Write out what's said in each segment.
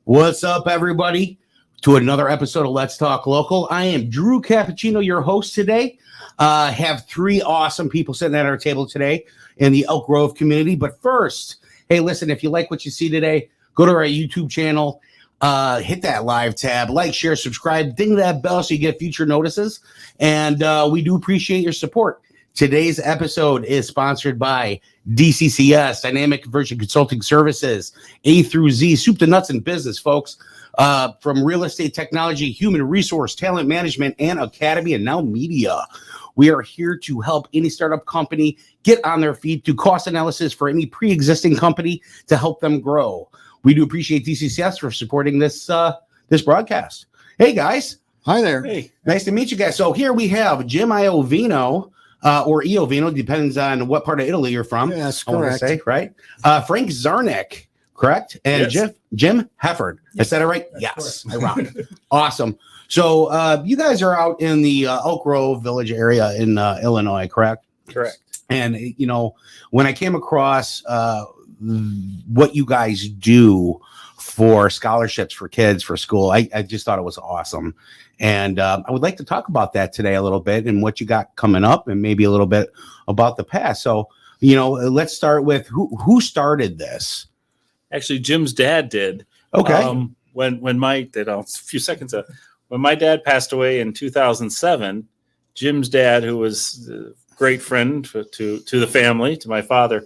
What's up, everybody, to another episode of Let's Talk Local. I am Drew Cappuccino, your host today. Have three awesome people sitting at our table today in the Elk Grove community. But first, hey, listen, if you like what you see today, go to our YouTube channel, hit that live tab, like, share, subscribe, ding that bell so you get future notices. And we do appreciate your support. Today's episode is sponsored by DCCS, Dynamic Conversion Consulting Services, A through Z, soup to nuts in business, folks. From real estate technology, human resource, talent management, and academy, and now media. We are here to help any startup company get on their feet, do cost analysis for any pre-existing company to help them grow. We do appreciate DCCS for supporting this broadcast. Hey, guys. Hi there. Hey, nice to meet you guys. So here we have Jim Iovino. Or Iovino, depends on what part of Italy you're from. Yes, I want to correct. say, right? Frank Czarnik, correct? And Yes. Jim Heffern. Yes. Is that right? Yes. I rock. Awesome. So you guys are out in the Elk Grove Village area in Illinois, correct? Correct. And, you know, when I came across what you guys do for scholarships for kids for school, I just thought it was awesome. And I would like to talk about that today a little bit and what you got coming up and maybe a little bit about the past. So, you know, let's start with who started this? Actually, Jim's dad did. Okay. When my dad passed away in 2007, Jim's dad, who was a great friend to the family, to my father,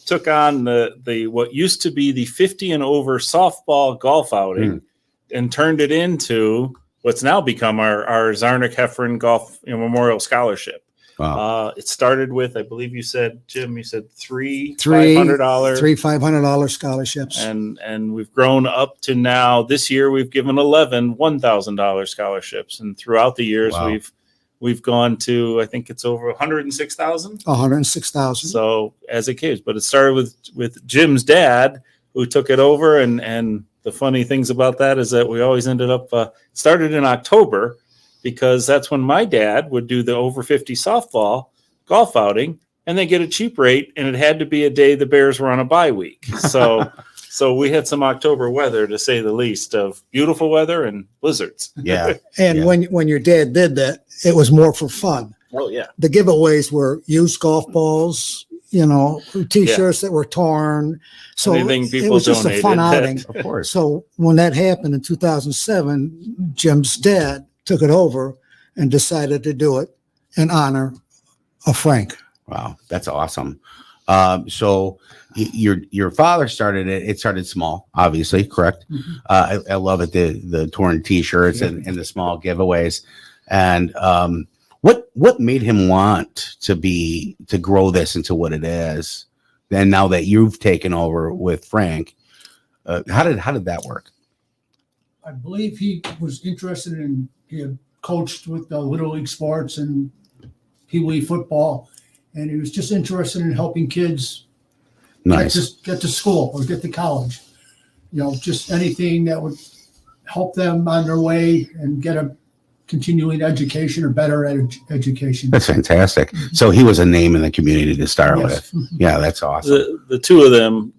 took on the what used to be the 50 and over softball golf outing and turned it into what's now become our Czarnik Heffern Golf Memorial Scholarship. Wow. It started with, I believe you said, Jim, three $500 $500 scholarships. and we've grown up to now. This year we've given 11 $1,000 scholarships, and throughout the years Wow. we've gone to, I think it's over 106,000. 106,000. So as a kid, but it started with Jim's dad, who took it over, and the funny things about that is that we always ended up started in October, because that's when my dad would do the over 50 softball golf outing, and they get a cheap rate, and it had to be a day the Bears were on a bye week. So we had some October weather, to say the least, of beautiful weather and blizzards. Yeah. And Yeah. when your dad did that, it was more for fun. Oh yeah. The giveaways were used golf balls, you know, T-shirts that were torn. So Anything it people was just a fun donated. outing. Of course. So when that happened in 2007, Jim's dad took it over and decided to do it in honor of Frank. Wow, that's awesome. So your father started it. It started small, obviously, correct? Mm-hmm. I love it, the torn T-shirts and the small giveaways. And what made him want to grow this into what it is? And now that you've taken over with Frank, how did that work? I believe he was interested in, he had coached with the Little League sports and Pee Wee football, and he was just interested in helping kids Nice. get to school or get to college. You know, just anything that would help them on their way and get a continuing education or better education. That's fantastic. So he was a name in the community to start Yes. with. Yeah, that's awesome. The two of them,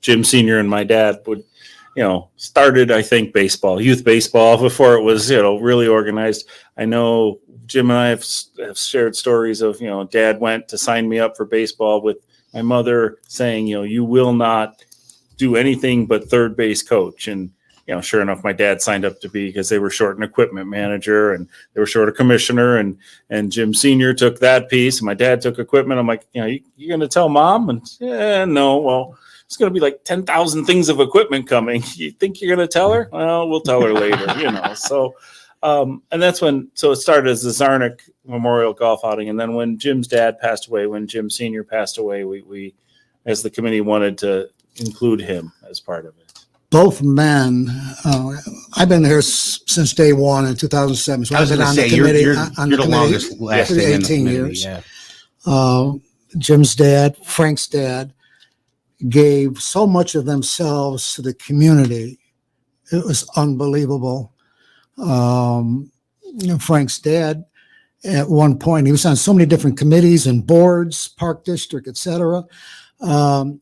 Jim Sr. and my dad, would, started, I think, youth baseball before it was, really organized. I know Jim and I have shared stories of, Dad went to sign me up for baseball with my mother saying, you will not do anything but third base coach. And sure enough, my dad signed up to be, because they were short an equipment manager and they were short a commissioner, and Jim Sr. took that piece and my dad took equipment. I'm like, you going to tell mom? And yeah, no, well, it's going to be like 10,000 things of equipment coming. You think you're going to tell her? Well, we'll tell her later, So, and that's when, so it started as the Czarnik Memorial Golf Outing. And then when Jim's dad passed away, when Jim Sr. passed away, we as the committee wanted to include him as part of it. Both men, I've been here since day one in 2007. So I was I've been going on to the say, committee. you're on the the committee longest lasting for in the 18 committee, years. yeah. Jim's dad, Frank's dad, gave so much of themselves to the community. It was unbelievable. Frank's dad, at one point, he was on so many different committees and boards, Park District, etc.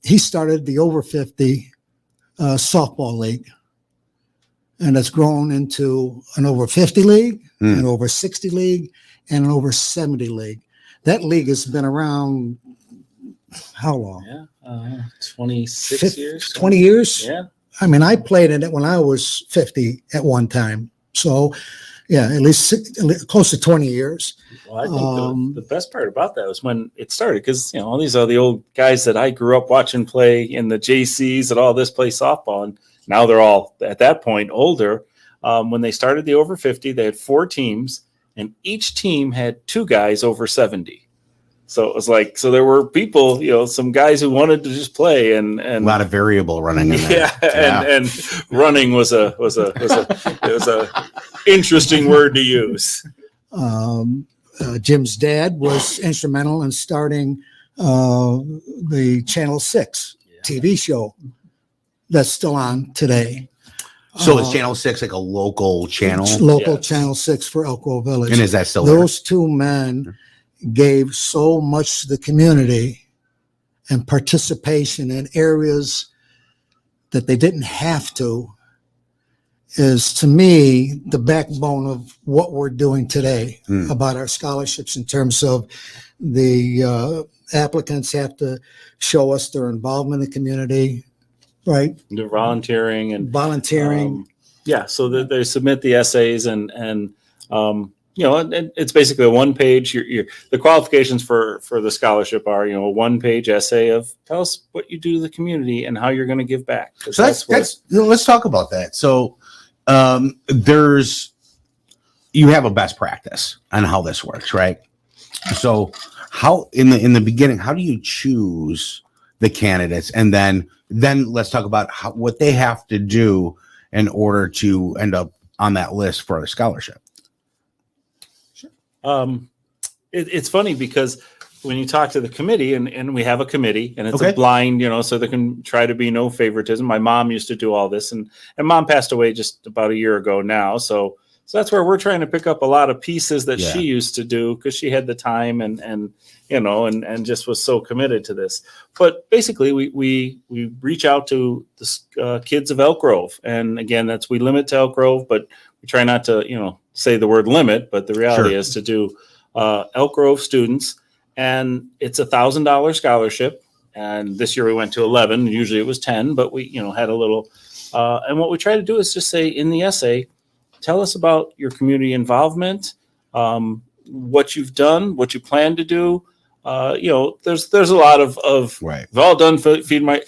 He started the over 50 softball league, and it's grown into an over 50 league, an over 60 league, and an over 70 league. That league has been around how long? Yeah, 26 years. 20 years? Yeah. I mean, I played in it when I was 50 at one time. So, yeah, at least close to 20 years. Well, I think the best part about that was when it started, because, all these are the old guys that I grew up watching play in the JCs and all this play softball. And now they're all, at that point, older. When they started the over 50, they had 4 teams, and each team had 2 guys over 70. So it was like, so there were people, some guys who wanted to just play, and A lot of variable running in there. and running was a interesting word to use. Jim's dad was instrumental in starting the Channel 6 TV show that's still on today. So is Channel 6 like a local channel? Local Yes. Channel 6 for Elk Grove Village. And is that still there? Those 2 men gave so much to the community and participation in areas that they didn't have to, is to me the backbone of what we're doing today about our scholarships, in terms of the applicants have to show us their involvement in the community, right? The volunteering and Volunteering. so they submit the essays, and it's basically a 1-page. The qualifications for the scholarship are, a 1-page essay of tell us what you do to the community and how you're going to give back. So let's talk about that. So you have a best practice on how this works, right? So how in the beginning, how do you choose the candidates, and then let's talk about what they have to do in order to end up on that list for a scholarship. It's funny because when you talk to the committee, and we have a committee, and it's Okay. a blind, so there can try to be no favoritism. My mom used to do all this, and mom passed away just about a year ago now. So that's where we're trying to pick up a lot of pieces that she used to do, because she had the time and just was so committed to this. But basically we reach out to the kids of Elk Grove. And again, we limit to Elk Grove, but we try not to, say the word limit, but the reality is to do Elk Grove students. And it's $1,000 scholarship. And this year we went to 11. Usually it was 10, but we, had a little. And what we try to do is just say in the essay, tell us about your community involvement, what you've done, what you plan to do. There's a lot of Right. we've all done Feed My,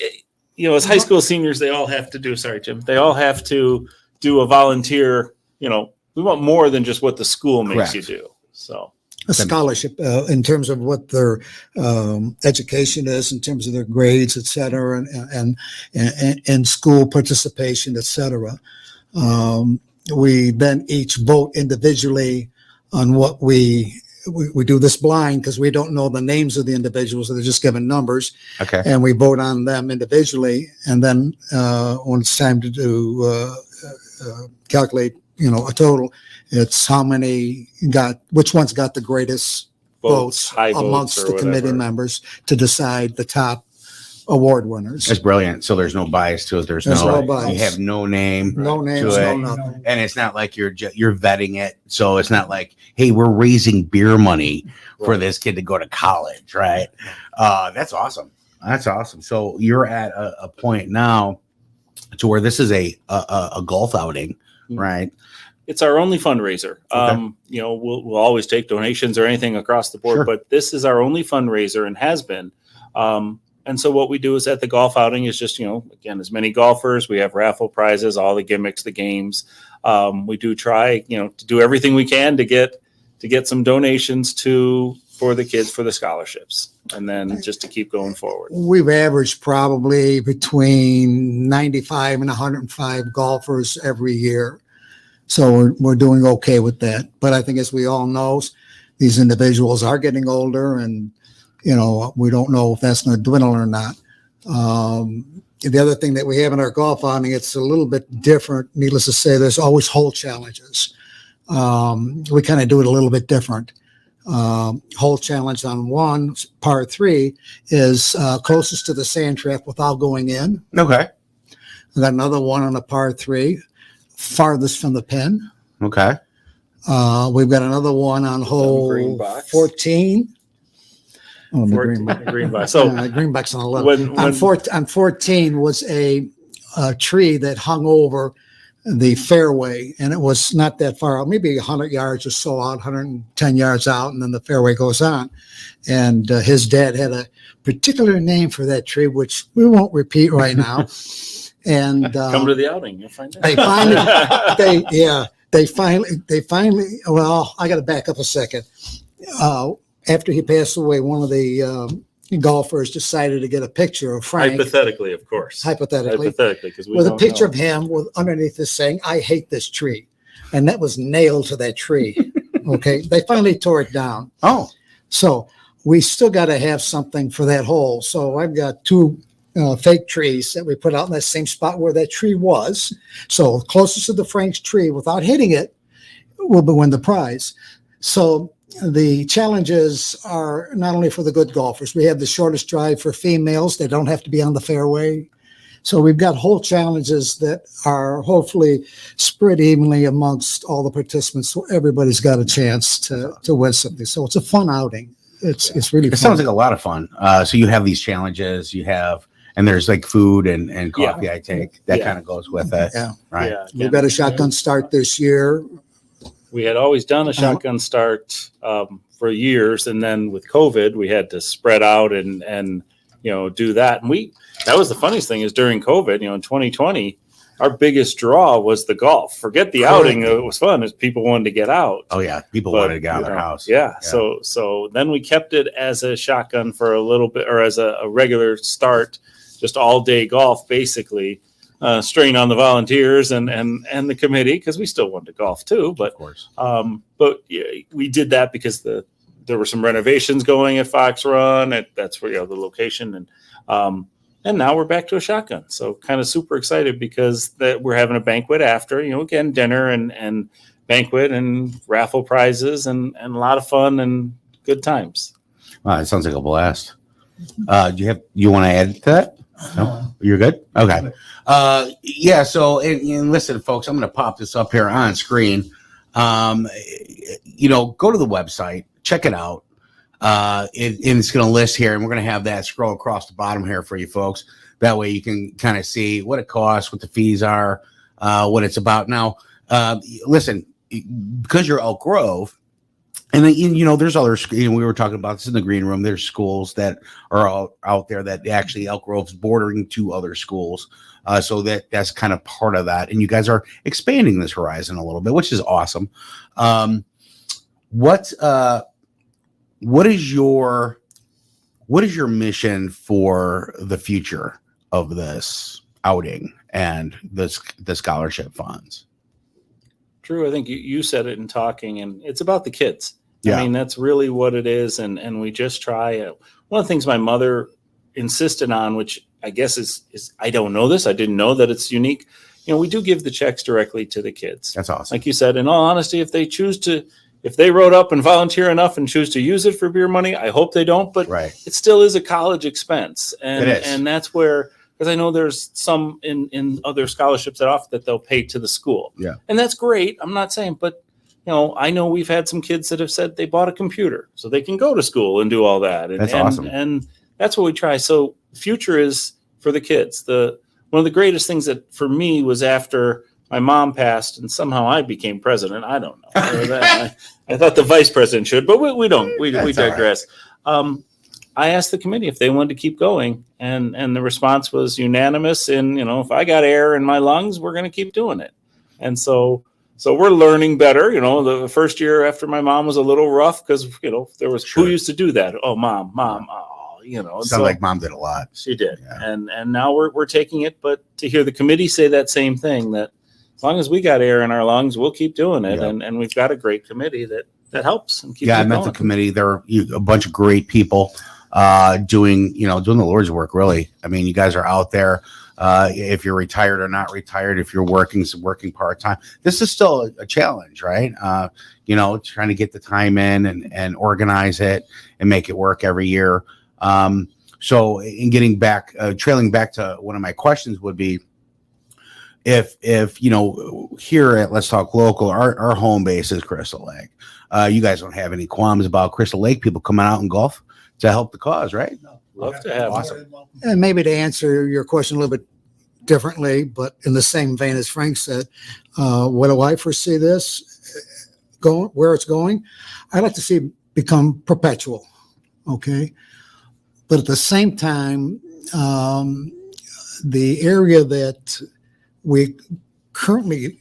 as high school seniors, they all have to do, sorry, Jim, they all have to do a volunteer, we want more than just what the school makes you do. So A scholarship in terms of what their education is, in terms of their grades, et cetera, and school participation, et cetera. We then each vote individually on what we do this blind, because we don't know the names of the individuals, so they're just given numbers. Okay. And we vote on them individually. And then when it's time to do calculate, a total, it's how many which one's got the greatest votes high votes amongst or the committee whatever. members to decide the top award winners. That's brilliant. So there's no bias to it. There's no no bias. You have no name. No names, to no it. nothing. And it's not like you're vetting it. So it's not like, hey, we're raising beer money for this kid to go to college, right? That's awesome. That's awesome. So you're at a point now to where this is a golf outing, right? It's our only fundraiser. Okay. We'll always take donations or anything across the board, Sure. but this is our only fundraiser and has been. And so what we do is at the golf outing is just, again, as many golfers, we have raffle prizes, all the gimmicks, the games. We do try, to do everything we can to get some donations for the kids for the scholarships, and then just to keep going forward. We've averaged probably between 95 and 105 golfers every year. So we're doing okay with that. But I think, as we all know, these individuals are getting older, and we don't know if that's going to dwindle or not. The other thing that we have in our golf outing, it's a little bit different. Needless to say, there's always hole challenges. We kind of do it a little bit different. Hole challenge on one, par 3, is closest to the sand trap without going in. Okay. We got another one on a par 3, farthest from the pin. Okay. We've got another one on green hole box. 14. Oh, the green 14, box. green box. So Green box on 11. On 14 was a tree that hung over the fairway, and it was not that far out, maybe 100 yards or so out, 110 yards out, and then the fairway goes on. And his dad had a particular name for that tree, which we won't repeat right now. And come to the outing, you'll find out. they finally, well, I got to back up a second. After he passed away, one of the golfers decided to get a picture of Frank. Hypothetically, of course. Hypothetically, because with a picture of him with underneath this saying, "I hate this tree," and that was nailed to that tree. Okay, they finally tore it down. Oh, so we still got to have something for that hole. So I've got 2 fake trees that we put out in that same spot where that tree was. So closest to the Frank's tree, without hitting it, will win the prize. So the challenges are not only for the good golfers. We have the shortest drive for females. They don't have to be on the fairway. So we've got whole challenges that are hopefully spread evenly amongst all the participants, so everybody's got a chance to win something. So it's a fun outing. It's really fun. it sounds like a lot of fun. So you have these challenges, and there's like food and coffee. Yeah. I take that Yeah. kind of goes with it. Yeah. Right. Yeah, We've got a shotgun start this year. we had always done a shotgun start for years, and then with COVID, we had to spread out and do that. And that was the funniest thing is during COVID, in 2020, our biggest draw was the golf. Forget the outing; it was fun as people wanted to get out. Oh yeah, people wanted to get out of their house. Yeah. So then we kept it as a shotgun for a little bit, or as a regular start, just all day golf, basically. Strain on the volunteers and the committee, because we still wanted to golf too. But Of course. we did that because there were some renovations going at Fox Run. That's where the location, and now we're back to a shotgun. So kind of super excited because that we're having a banquet after. Again, dinner and banquet and raffle prizes and a lot of fun and good times. Wow, it sounds like a blast. Do you want to add to that? No, you're good. Okay. Yeah. So, and listen, folks, I'm going to pop this up here on screen. Go to the website, check it out. And it's going to list here, and we're going to have that scroll across the bottom here for you folks. That way you can kind of see what it costs, what the fees are, what it's about. Now, listen, because you're Elk Grove, and then, there's other, we were talking about this in the green room. There's schools that are out there that actually Elk Grove's bordering to other schools. So that's kind of part of that. And you guys are expanding this horizon a little bit, which is awesome. What is your mission for the future of this outing and the scholarship funds? Drew, I think you said it in talking, and it's about the kids. Yeah. I mean, that's really what it is. And we just try. One of the things my mother insisted on, which I guess is I don't know this. I didn't know that it's unique. We do give the checks directly to the kids. That's awesome. Like you said, in all honesty, if they wrote up and volunteer enough and choose to use it for beer money, I hope they don't. But Right. It still is a college expense. And, It is. And that's where, because I know there's some in other scholarships that offer that they'll pay to the school. Yeah. And that's great. I'm not saying, but I know we've had some kids that have said they bought a computer so they can go to school and do all that. And, That's awesome. And that's what we try. So future is for the kids. One one of the greatest things that for me was after my mom passed and somehow I became president. I don't know. I thought the vice president should, but we don't. We digress. I asked the committee if they wanted to keep going, and the response was unanimous. And if I got air in my lungs, we're going to keep doing it. And so we're learning better. The first year after my mom was a little rough because there was who used to do that. Oh, mom. Sounds like mom did a lot. She did, yeah. and now we're taking it. But to hear the committee say that same thing, that as long as we got air in our lungs, we'll keep doing it. Yep. And we've got a great committee that helps and keeps. Yeah, I met going. the committee. They're a bunch of great people doing the Lord's work. Really, I mean, you guys are out there. If you're retired or not retired, if you're working part time, this is still a challenge, right? Trying to get the time in and organize it and make it work every year. So in getting back, trailing back to one of my questions would be, if here at Let's Talk Local, our home base is Crystal Lake. You guys don't have any qualms about Crystal Lake people coming out and golf to help the cause, right? Love to have. Awesome. And maybe to answer your question a little bit differently, but in the same vein as Frank said, what do I foresee this going, where it's going? I'd like to see it become perpetual. Okay. But at the same time, the area that we currently,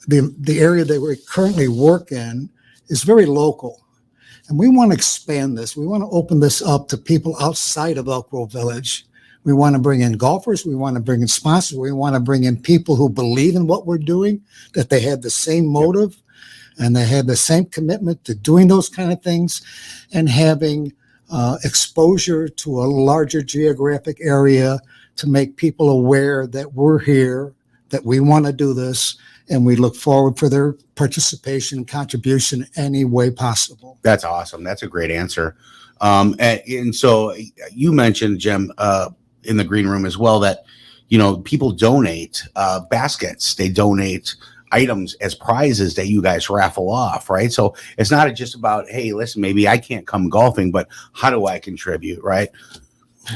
the area that we currently work in is very local. And we want to expand this. We want to open this up to people outside of Elk Grove Village. We want to bring in golfers. We want to bring in sponsors. We want to bring in people who believe in what we're doing, that they have the same motive and they have the same commitment to doing those kind of things and having exposure to a larger geographic area to make people aware that we're here, that we want to do this, and we look forward for their participation and contribution any way possible. That's awesome. That's a great answer. And so you mentioned, Jim, in the green room as well, that, people donate baskets. They donate items as prizes that you guys raffle off, right? So it's not just about, hey, listen, maybe I can't come golfing, but how do I contribute, right?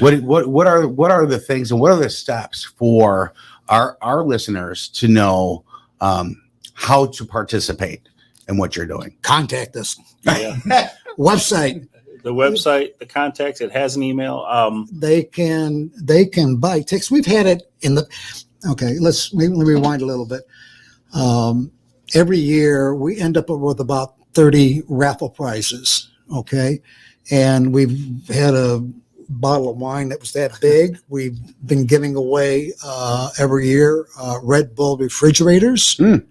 What are the things and what are the steps for our listeners to know how to participate in what you're doing? Contact us. Yeah. Website. The website, the contacts, it has an email. They can buy tickets. We've had it in the. Okay, let me rewind a little bit. Every year we end up with about 30 raffle prizes. Okay, and we've had a bottle of wine that was that big. We've been giving away every year Red Bull refrigerators. We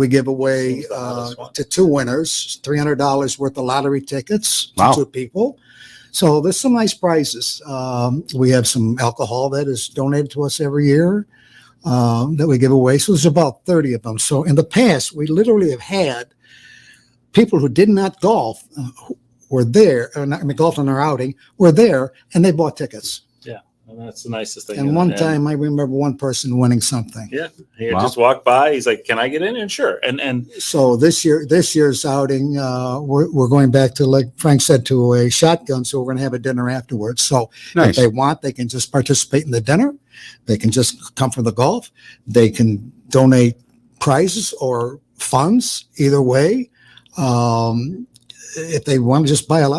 give away to two winners $300 worth of lottery tickets to two people. So there's some nice prizes. We have some alcohol that is donated to us every year that we give away. So there's about 30 of them. So in the past, we literally have had people who did not golf were there, golf on their outing, were there, and they bought tickets. Yeah, and that's the nicest thing. And one time I remember one person winning something. Yeah, he had just walked by. He's like, "Can I get in?" And sure. And so this year's outing, we're going back to, like Frank said, to a shotgun. So we're going to have a dinner afterwards. So if they want, they can just participate in the dinner. They can just come for the golf. They can donate prizes or funds either way. If they want to just buy a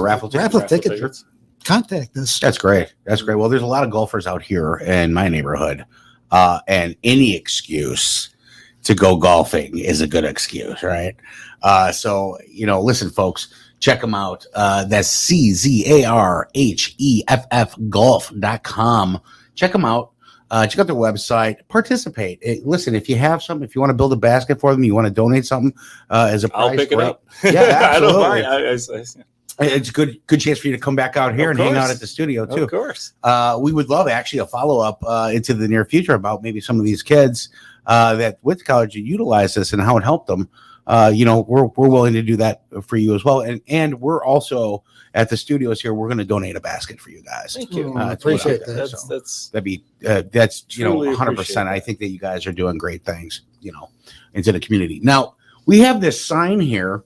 raffle ticket, contact us. That's great. That's great. Well, there's a lot of golfers out here in my neighborhood, and any excuse to go golfing is a good excuse, right? So, listen, folks, check them out. That's CZARHEFF golf.com. Check them out. Check out their website, participate. Listen, if you have something, if you want to build a basket for them, you want to donate something as a prize, I'll pick it up. Yeah, absolutely. I don't mind. It's a good chance for you to come back out here and hang out at the studio too. Of course. We would love actually a follow-up into the near future about maybe some of these kids that with college utilize this and how it helped them. We're willing to do that for you as well. And we're also at the studios here. We're going to donate a basket for you guys. Thank you. I appreciate that. That's Truly 100%. I think that you guys are doing great things, into the community. Now we have this sign here.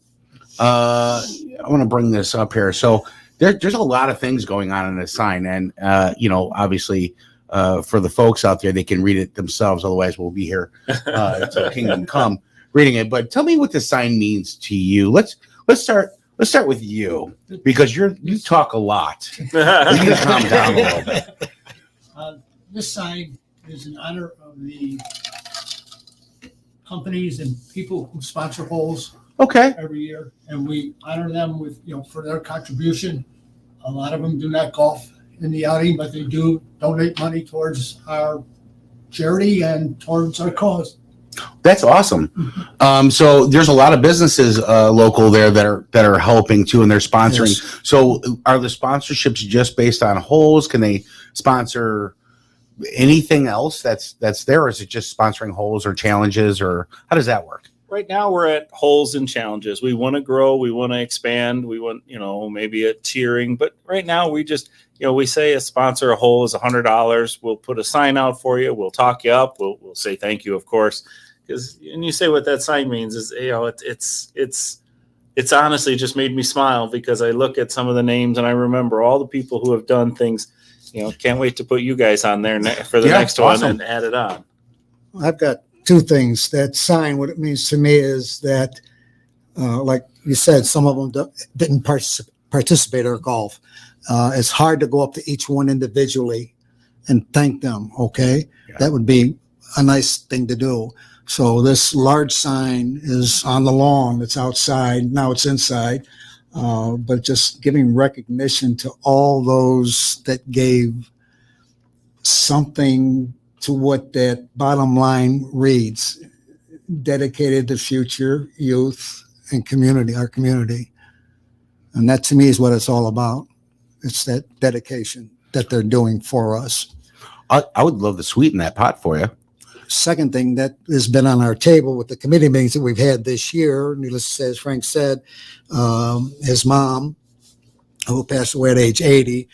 I want to bring this up here. So there's a lot of things going on in this sign, and obviously, for the folks out there, they can read it themselves. Otherwise, we'll be here until Kingdom Come reading it. But tell me what the sign means to you. Let's start with you, because you talk a lot. You can calm down a little bit. This sign is in honor of the companies and people who sponsor holes Okay. every year, and we honor them with, for their contribution. A lot of them do not golf in the outing, but they do donate money towards our charity and towards our cause. That's awesome. So there's a lot of businesses local there that are helping too, and they're sponsoring. Yes. So are the sponsorships just based on holes? Can they sponsor anything else that's there, or is it just sponsoring holes or challenges, or how does that work? Right now we're at holes and challenges. We want to grow. We want to expand. We want, maybe a tiering. But right now we just, we say a sponsor a hole is $100. We'll put a sign out for you. We'll talk you up. We'll say thank you, of course. And you say what that sign means is, it's honestly just made me smile, because I look at some of the names and I remember all the people who have done things. Can't wait to put you guys on there for the next awesome. one and add it on. I've got two things. That sign, what it means to me is that, like you said, some of them didn't participate in golf. It's hard to go up to each one individually and thank them. Okay. Yeah. That would be a nice thing to do. So this large sign is on the lawn. It's outside. Now it's inside. But just giving recognition to all those that gave something to what that bottom line reads: dedicated to future youth and community, our community. And that to me is what it's all about. It's that dedication that they're doing for us. I would love to sweeten that pot for you. Second thing that has been on our table with the committee meetings that we've had this year, needless to say, as Frank said, his mom, who passed away at age 80,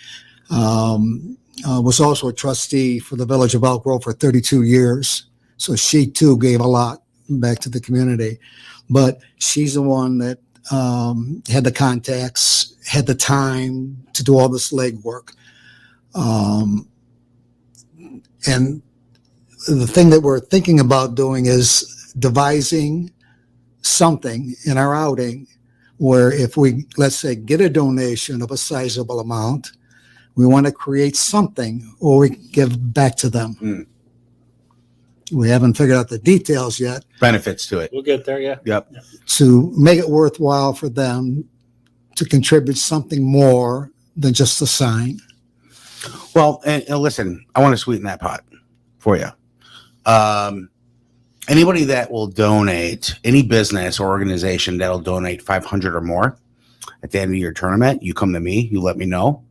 was also a trustee for the village of Elk Grove for 32 years. So she too gave a lot back to the community. But she's the one that had the contacts, had the time to do all this legwork. And the thing that we're thinking about doing is devising something in our outing where if we, let's say, get a donation of a sizable amount, we want to create something or we give back to them. We haven't figured out the details yet. Benefits to it. We'll get there. Yeah. Yep. To make it worthwhile for them to contribute something more than just a sign. Well, and listen, I want to sweeten that pot for you. Anybody that will donate, any business or organization that'll donate 500 or more at the end of your tournament, you come to me, you let me know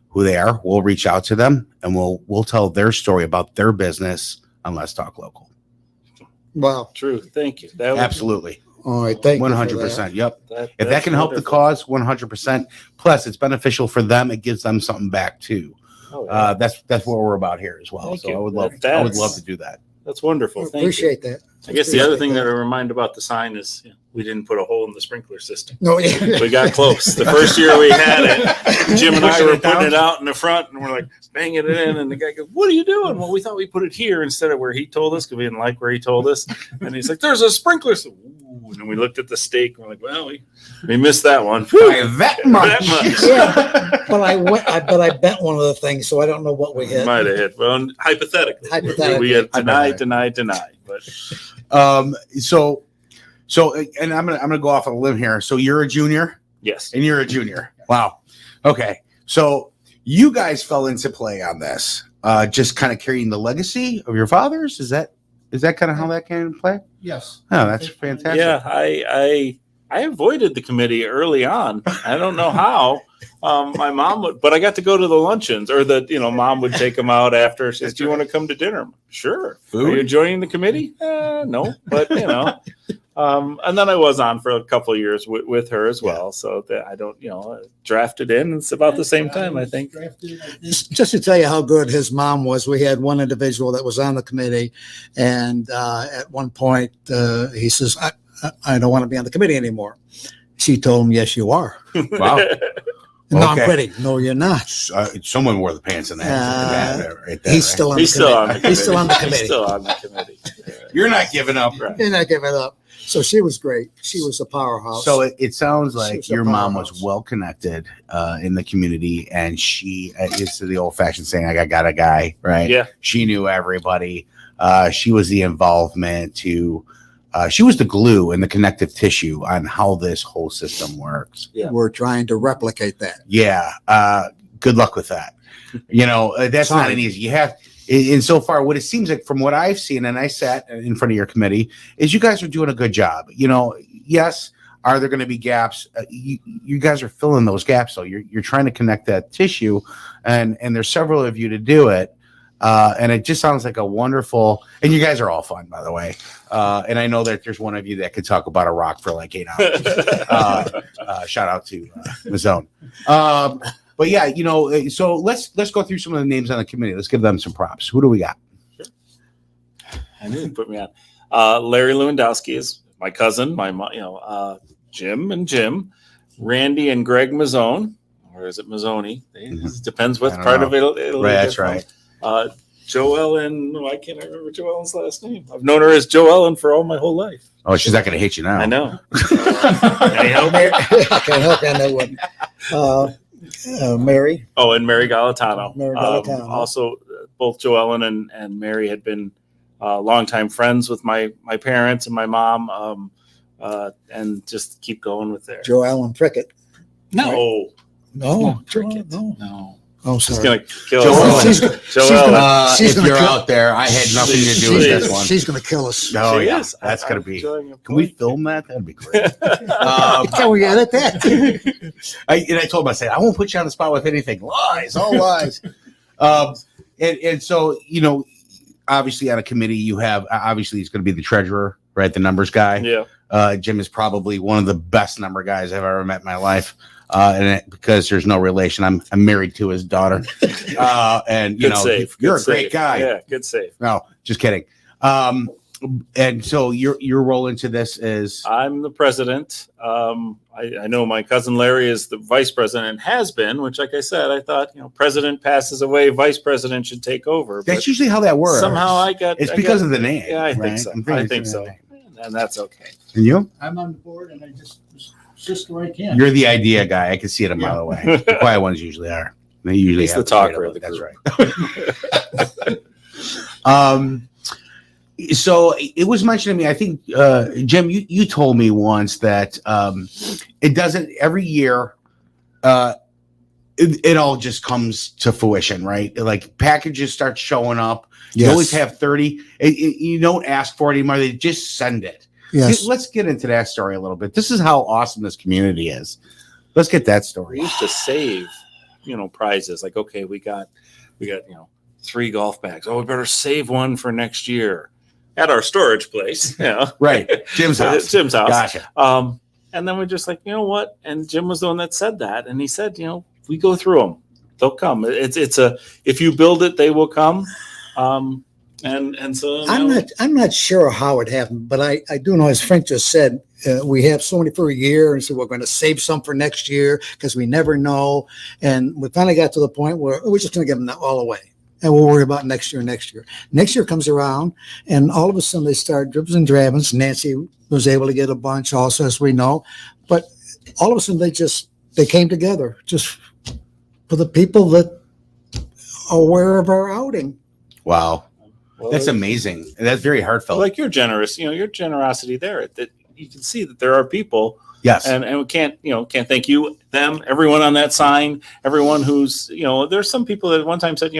who they are. We'll reach out to them and we'll tell their story about their business on Let's Talk Local. Wow. True. Thank you. Absolutely. All right. Thank you. 100%. Yep. If that that's can help the wonderful. cause, 100%. Plus, it's beneficial for them. It gives them something back too. Oh, yeah. That's what we're about here as well. Thank So you. I would love to do that. That's wonderful. Thank Appreciate that. you. I guess the other thing that I remind about the sign is we didn't put a hole in the sprinkler system. No, yeah. We got close. The first year we had it, Jim and I Pushing were it down. putting it out in the front, and we're like banging it in. And the guy goes, "What are you doing?" Well, we thought we put it here instead of where he told us because we didn't like where he told us. And he's like, "There's a sprinkler." So, ooh, and we looked at the stake, and we're like, "Well, we missed that one." By that much. Yeah, but I bet one of the things, so I don't know what we hit. Might have hit. Well, hypothetically, Hypothetically. we had deny. But So, and I'm gonna go off on a limb here. So you're a junior, yes, and you're a junior. Wow. Okay. So you guys fell into play on this, just kind of carrying the legacy of your fathers. Is that kind of how that came into play? Yes. Oh, that's fantastic. yeah, I avoided the committee early on. I don't know how. My mom would, but I got to go to the luncheons, or mom would take them out after. She says, "Do you want to come to dinner?" Sure. Food? Are you joining the committee? No, but and then I was on for a couple of years with her as well. So that I don't, drafted in. It's about the same time, I think. Just to tell you how good his mom was, we had one individual that was on the committee, and at one point he says, I don't want to be on the committee anymore. She told him, "Yes, you are." Wow. No, I'm Okay. kidding. No, you're not. Someone wore the pants in that. Right there, He's right? still on He's the still on the committee. committee. He's still on the He's committee. still on the committee. You're not giving up. Right. You're not giving up. So she was great. She was a powerhouse. So it sounds like was a your mom powerhouse. was well connected in the community, and she is the old fashioned saying, "I got a guy," right? Yeah. She knew everybody. She was the involvement to. She was the glue and the connective tissue on how this whole system works. Yeah. We're trying to replicate that. Yeah. Good luck with that. That's not Sorry. an easy. You have. And so far, what it seems like from what I've seen, and I sat in front of your committee, is you guys are doing a good job. Yes, are there going to be gaps? You guys are filling those gaps, so you're trying to connect that tissue, and there's several of you to do it, and it just sounds like a wonderful. And you guys are all fun, by the way. And I know that there's one of you that could talk about a rock for like 8 hours. Shout out to Mazzone. But yeah, so let's go through some of the names on the committee. Let's give them some props. Who do we got? I knew you put me on. Larry Lewandowski is my cousin. My mom, Jim and Jim, Randy and Greg Mazzone, or is it Mazzoni? It depends what I don't part know. of Italy. Right, they're that's from. right. Joellen, why can't I remember Joellen's last name? I've known her as Joellen for all my whole life. Oh, she's not going to hit you now. I know. Any help? I can't help you on that one. Mary. Oh, and Mary Galatano. Mary Galatano. Also, both Joellen and Mary had been longtime friends with my parents and my mom, and just keep going with there. Joe Allen Prickett. No, No. Cricket. No. Oh, She's sorry. gonna kill Joellen. us. She's Joellen. she's If gonna you're kill- out there, I had nothing to do with this one. She's going to kill us. Oh, She yeah. is. That's going I'm to be. enjoying your Can we point. film that? That'd be great. Can we edit that? I told him, I said, I won't put you on the spot with anything. Lies, all lies. And so, obviously on a committee, you have, obviously he's going to be the treasurer, right? The numbers guy. Yeah. Jim is probably one of the best number guys I've ever met in my life. Because there's no relation, I'm married to his daughter. And Good save. you're Good a great save. guy. Yeah, good save. No, just kidding. And so your role into this is I'm the president. I know my cousin Larry is the vice president and has been, which, like I said, I thought, president passes away, vice president should take over. that's But usually how that works. somehow I got. It's I because got- of the name. Yeah, I think right? so. I'm thinking I it's think the so. name. And that's okay. And you? I'm on the board and I just where I can. You're the idea guy. I can see it a mile away. The quiet ones usually are. They usually He's have the talker straight of up. the That's right. So it was mentioned to me, I think, Jim, you told me once that it doesn't every year. It all just comes to fruition, right? Like packages start showing up. You Yes. always have 30. You don't ask for it anymore. They just send it. Yes. Let's get into that story a little bit. This is how awesome this community is. Let's get that We story. used to save, prizes. Like, okay, we got 3 golf bags. Oh, we better save one for next year at our storage place. Right. Jim's house. Jim's house. Gotcha. And then we're just like, you know what? And Jim was the one that said that. And he said, we go through them, they'll come. If you build it, they will come. And so I'm not sure how it happened, but I do know, as Frank just said, we have so many for a year, and so we're going to save some for next year because we never know. And we finally got to the point where we're just going to give them all away, and we'll worry about next year. Next year comes around, and all of a sudden they start dribs and drabs. Nancy was able to get a bunch also, as we know, but all of a sudden they came together just for the people that are aware of our outing. Wow. well, That's amazing. And that's very heartfelt. like you're generous, your generosity there, that you can see that there are people, yes. and we can't thank you, them, everyone on that sign, everyone who's, there's some people that at one time said,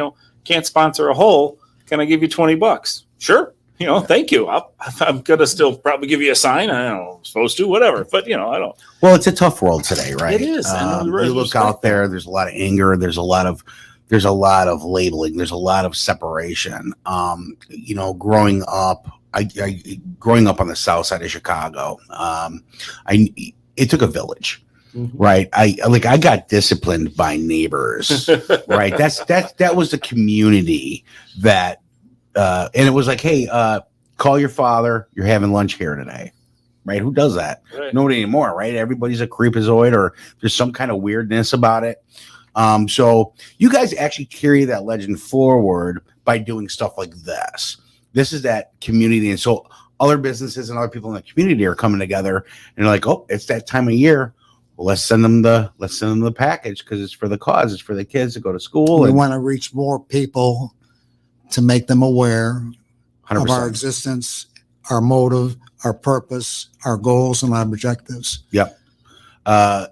can't sponsor a hole. Can I give you $20? Sure. Thank you. I'm going to still probably give you a sign. I don't know, I'm supposed to, whatever. But, I don't. Well, it's a tough world today, right? It is. And we really you look respect out there, there's a lot of anger. There's a lot of labeling. There's a lot of separation. Growing up, growing up on the south side of Chicago, it took a village, right? I got disciplined by neighbors, right? That was the community that, and it was like, hey, call your father. You're having lunch here today, right? Who does that? Right. Nobody anymore, right? Everybody's a creepazoid, or there's some kind of weirdness about it. So you guys actually carry that legend forward by doing stuff like this. This is that community. And so other businesses and other people in the community are coming together and they're like, oh, it's that time of year. Well, let's send them the package because it's for the cause. It's for the kids to go to school. We And want to reach more people to make them aware 100%. of our existence, our motive, our purpose, our goals, and our objectives. Yep.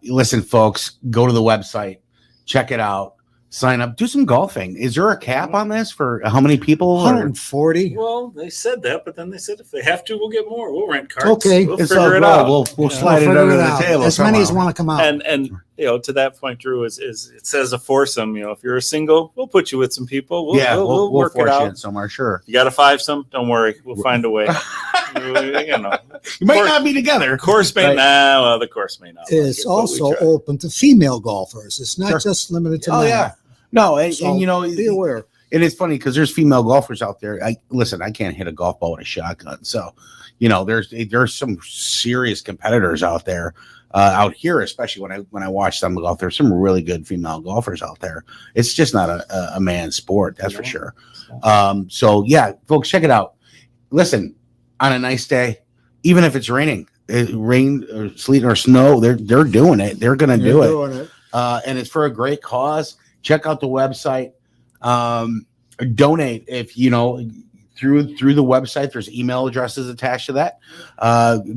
Listen, folks, go to the website, check it out, sign up, do some golfing. Is there a cap on this for how many people? 140. Well, they said that, but then they said if they have to, we'll get more. We'll rent carts. Okay. We'll It's figure all it good. out. We'll Yeah. slide it Figure under the out. table. As many as somehow. want to come out. And to that point, Drew, is it says a foursome. If you're a single, we'll put you with some people. We'll work it force you out. in somewhere. Sure. You got a fivesome? Don't worry, we'll find a way. You might not be together. Course may Right. the course may not. like It's it, but we also try. open to female golfers. It's not Sure. just limited to Oh men. yeah. No, and So be aware. and it's funny because there's female golfers out there. I can't hit a golf ball with a shotgun. So, there's some serious competitors out there, out here, especially when I watch them golf. There's some really good female golfers out there. It's just not a man's sport, that's for sure. So yeah, folks, check it out. Listen, on a nice day, even if it's raining, rain or sleet or snow, they're doing it. They're gonna do it. Doing it. And it's for a great cause. Check out the website. Donate if through the website. There's email addresses attached to that.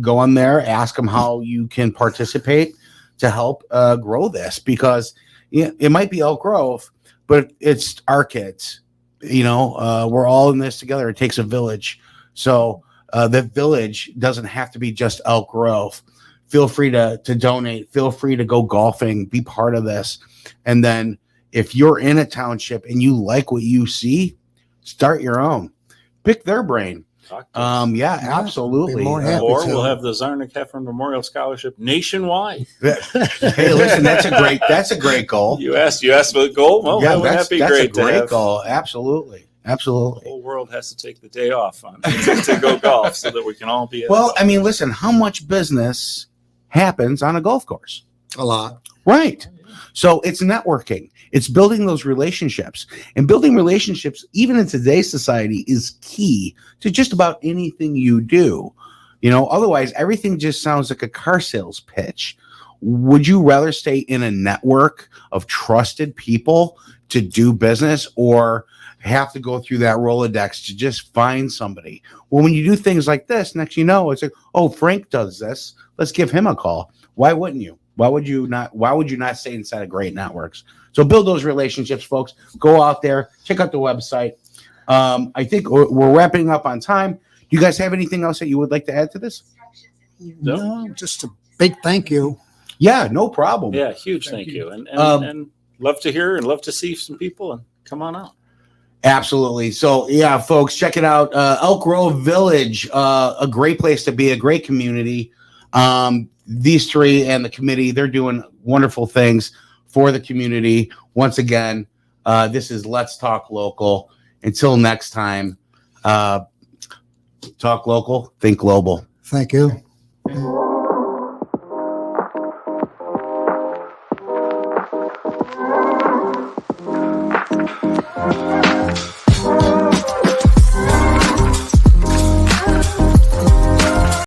Go on there, ask them how you can participate to help grow this, because it might be Elk Grove, but it's our kids. We're all in this together. It takes a village. So the village doesn't have to be just Elk Grove. Feel free to donate. Feel free to go golfing. Be part of this. And then if you're in a township and you like what you see, start your own. Pick their brain. Talk to us. Yeah, absolutely. Be more happy Or to. we'll have the Czarnik Heffern Memorial Scholarship nationwide. Hey, listen, that's a great goal. You asked for the goal? Well, Yeah, wouldn't that be that's great a great to have? goal. Absolutely. The Absolutely. whole world has to take the day off to go golf so that we can all be. Well, I mean, listen, how much business happens on a golf course? A lot. Right. So it's networking. It's building those relationships, and building relationships, even in today's society, is key to just about anything you do. Otherwise everything just sounds like a car sales pitch. Would you rather stay in a network of trusted people to do business, or have to go through that Rolodex to just find somebody? Well, when you do things like this, next it's like, oh, Frank does this. Let's give him a call. Why wouldn't you? Why would you not stay inside of great networks? So build those relationships, folks. Go out there, check out the website. I think we're wrapping up on time. Do you guys have anything else that you would like to add to this? No, just a big thank you. Yeah, no problem. Yeah, huge Thank thank you. you. And love to hear and love to see some people, and come on out. Absolutely. So yeah, folks, check it out. Elk Grove Village, a great place to be, a great community. These three and the committee, they're doing wonderful things for the community. Once again, this is Let's Talk Local. Until next time, talk local, think global. Thank you.